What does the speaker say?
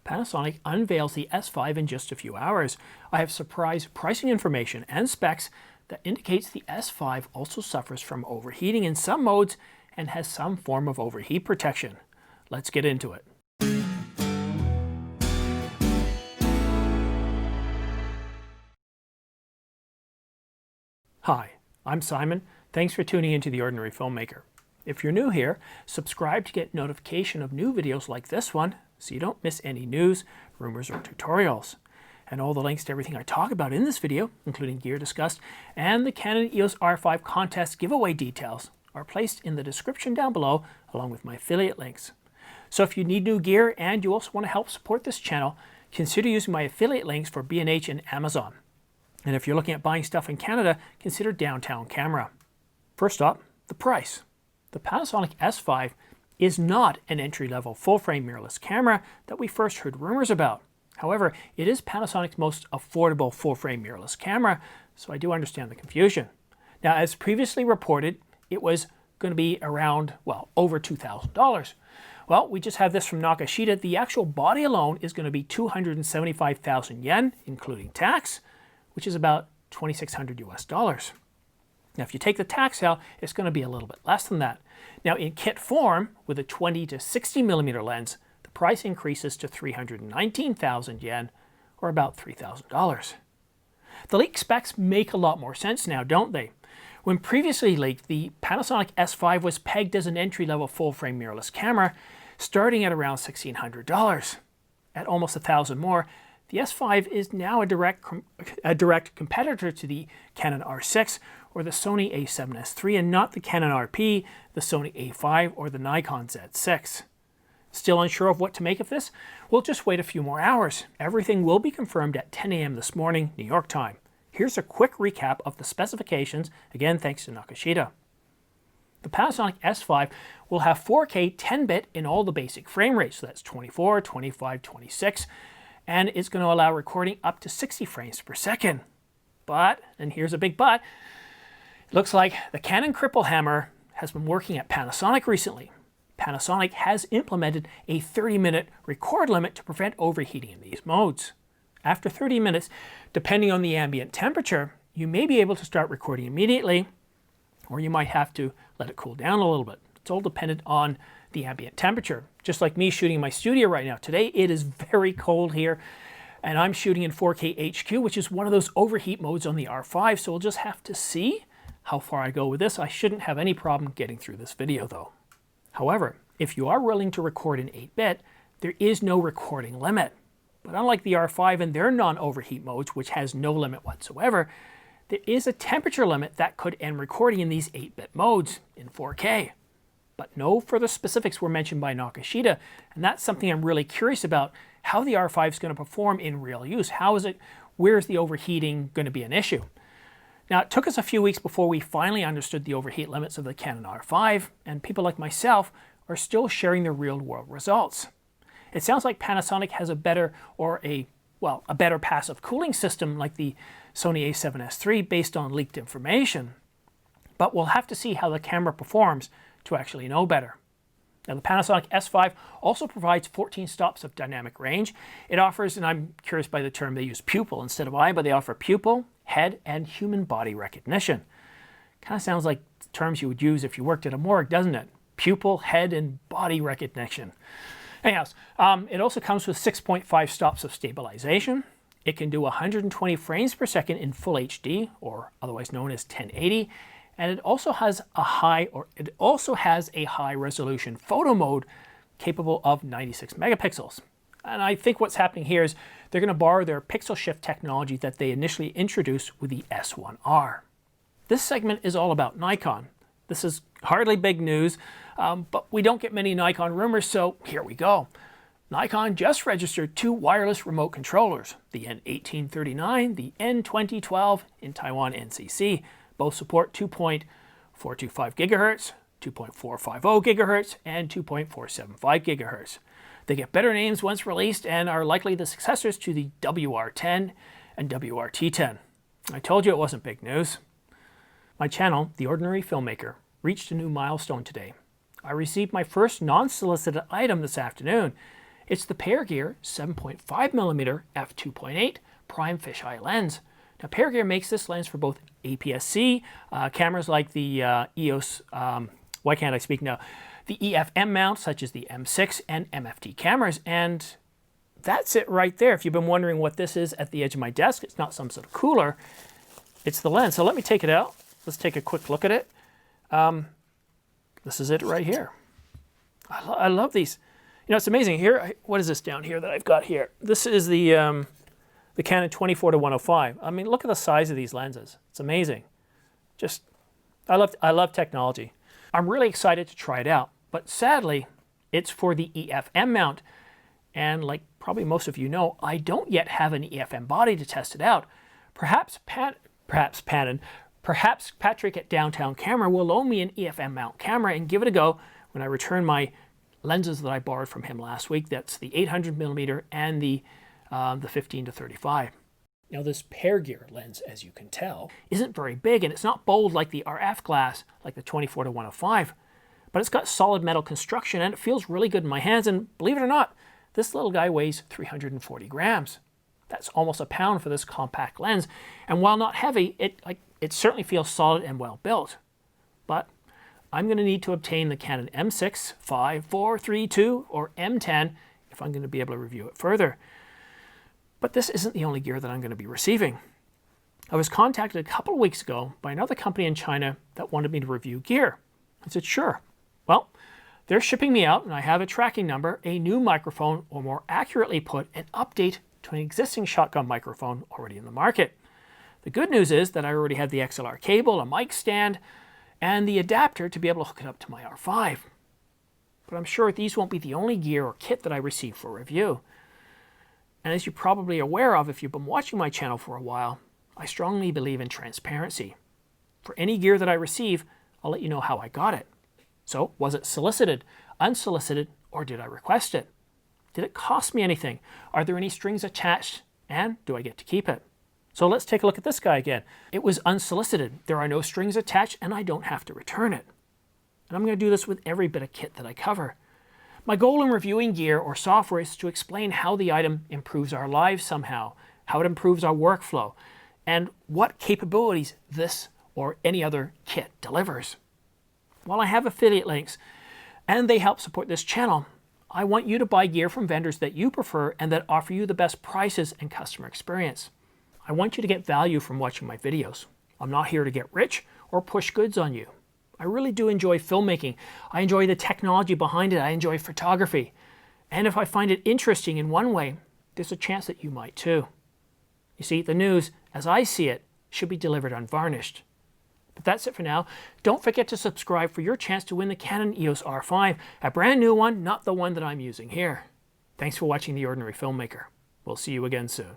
Panasonic unveils the S5 in just a few hours. I have surprise pricing information and specs that indicates the S5 also suffers from overheating in some modes and has some form of overheat protection. Let's get into it. Hi, I'm Simon. Thanks for tuning into The Ordinary Filmmaker. If you're new here, subscribe to get notification of new videos like this one so you don't miss any news, rumors, or tutorials. And all the links to everything I talk about in this video, including gear discussed and the Canon EOS R5 contest giveaway details, are placed in the description down below along with my affiliate links. So if you need new gear and you also want to help support this channel, consider using my affiliate links for B&H and Amazon. And if you're looking at buying stuff in Canada, consider Downtown Camera. First up, the price. The Panasonic S5 is not an entry-level full-frame mirrorless camera that we first heard rumors about. However, it is Panasonic's most affordable full-frame mirrorless camera, so I do understand the confusion. Now, as previously reported, it was going to be around, well, over $2,000. Well, we just have this from Nakashita. The actual body alone is going to be 275,000 yen, including tax, which is about $2,600 US. Now, if you take the tax out, it's going to be a little bit less than that. Now, in kit form, with a 20 to 60 millimeter lens, the price increases to 319,000 yen, or about $3,000. The leaked specs make a lot more sense now, don't they? When previously leaked, the Panasonic S5 was pegged as an entry-level full-frame mirrorless camera, starting at around $1,600. At almost $1,000 more, the S5 is now a direct competitor to the Canon R6 or the Sony a7S III, and not the Canon RP, the Sony a5, or the Nikon Z6. Still unsure of what to make of this? We'll just wait a few more hours. Everything will be confirmed at 10 a.m. this morning, New York time. Here's a quick recap of the specifications, again thanks to Nakashita. The Panasonic S5 will have 4K 10-bit in all the basic frame rates, so that's 24, 25, 26, and it's going to allow recording up to 60 frames per second. But, and here's a big but, it looks like the Canon Cripple Hammer has been working at Panasonic recently. Panasonic has implemented a 30-minute record limit to prevent overheating in these modes. After 30 minutes, depending on the ambient temperature, you may be able to start recording immediately, or you might have to let it cool down a little bit. It's all dependent on the ambient temperature. Just like me shooting in my studio right now. Today it is very cold here, and I'm shooting in 4K HQ, which is one of those overheat modes on the R5, so we'll just have to see how far I go with this. I shouldn't have any problem getting through this video though. However, if you are willing to record in 8-bit, there is no recording limit. But unlike the R5 and their non-overheat modes, which has no limit whatsoever, there is a temperature limit that could end recording in these 8-bit modes in 4K. But no further specifics were mentioned by Nakashita, and that's something I'm really curious about, how the R5 is going to perform in real use. Where is the overheating going to be an issue? Now, it took us a few weeks before we finally understood the overheat limits of the Canon R5, and people like myself are still sharing their real-world results. It sounds like Panasonic has a better passive cooling system like the Sony a7S III based on leaked information. But we'll have to see how the camera performs to actually know better. Now, the Panasonic S5 also provides 14 stops of dynamic range. It offers, and I'm curious by the term they use, pupil instead of eye, but they offer pupil, head, and human body recognition. Kind of sounds like terms you would use if you worked at a morgue, doesn't it? Pupil, head, and body recognition. Anyhow, it also comes with 6.5 stops of stabilization. It can do 120 frames per second in Full HD, or otherwise known as 1080, and it also has a high resolution photo mode capable of 96 megapixels. And I think what's happening here is they're going to borrow their pixel shift technology that they initially introduced with the S1R. This segment is all about Nikon. This is hardly big news, but we don't get many Nikon rumors, so here we go. Nikon just registered 2 wireless remote controllers, the N1839, the N2012 in Taiwan NCC. Both support 2.425 GHz, 2.450 GHz, and 2.475 GHz. They get better names once released and are likely the successors to the WR10 and WRT10. I told you it wasn't big news. My channel, The Ordinary Filmmaker, reached a new milestone today. I received my first non-solicited item this afternoon. It's the Peargear 7.5mm f2.8 prime fisheye lens. Now Peargear makes this lens for both APS-C cameras like the EOS, why can't I speak now? The EF-M mount, such as the M6 and MFD cameras, and that's it right there. If you've been wondering what this is at the edge of my desk, it's not some sort of cooler, it's the lens. So let me take it out. Let's take a quick look at it. This is it right here. I love these. You know, it's amazing. Here, what is this down here that I've got here? This is the Canon 24-105. I mean, look at the size of these lenses. It's amazing. Just, I love technology. I'm really excited to try it out, but sadly, it's for the EF-M mount. And like probably most of you know, I don't yet have an EF-M body to test it out. Perhaps Patrick at Downtown Camera will loan me an EF-M mount camera and give it a go when I return my lenses that I borrowed from him last week. That's the 800mm and the 15-35. Now this Peargear lens, as you can tell, isn't very big and it's not bold like the RF glass, like the 24-105, but it's got solid metal construction and it feels really good in my hands, and believe it or not, this little guy weighs 340 grams. That's almost a pound for this compact lens, and while not heavy, it certainly feels solid and well built. But I'm going to need to obtain the Canon M6, 5, 4, 3, 2, or M10 if I'm going to be able to review it further. But this isn't the only gear that I'm going to be receiving. I was contacted a couple of weeks ago by another company in China that wanted me to review gear. I said, sure. Well, they're shipping me out, and I have a tracking number, a new microphone, or more accurately put, an update to an existing shotgun microphone already in the market. The good news is that I already have the XLR cable, a mic stand, and the adapter to be able to hook it up to my R5. But I'm sure these won't be the only gear or kit that I receive for review. And as you're probably aware of if you've been watching my channel for a while, I strongly believe in transparency. For any gear that I receive, I'll let you know how I got it. So, was it solicited, unsolicited, or did I request it? Did it cost me anything? Are there any strings attached? And do I get to keep it? So let's take a look at this guy again. It was unsolicited. There are no strings attached and I don't have to return it. And I'm going to do this with every bit of kit that I cover. My goal in reviewing gear or software is to explain how the item improves our lives somehow, how it improves our workflow, and what capabilities this or any other kit delivers. While I have affiliate links and they help support this channel, I want you to buy gear from vendors that you prefer and that offer you the best prices and customer experience. I want you to get value from watching my videos. I'm not here to get rich or push goods on you. I really do enjoy filmmaking. I enjoy the technology behind it. I enjoy photography. And if I find it interesting in one way, there's a chance that you might too. You see, the news, as I see it, should be delivered unvarnished. But that's it for now. Don't forget to subscribe for your chance to win the Canon EOS R5, a brand new one, not the one that I'm using here. Thanks for watching The Ordinary Filmmaker. We'll see you again soon.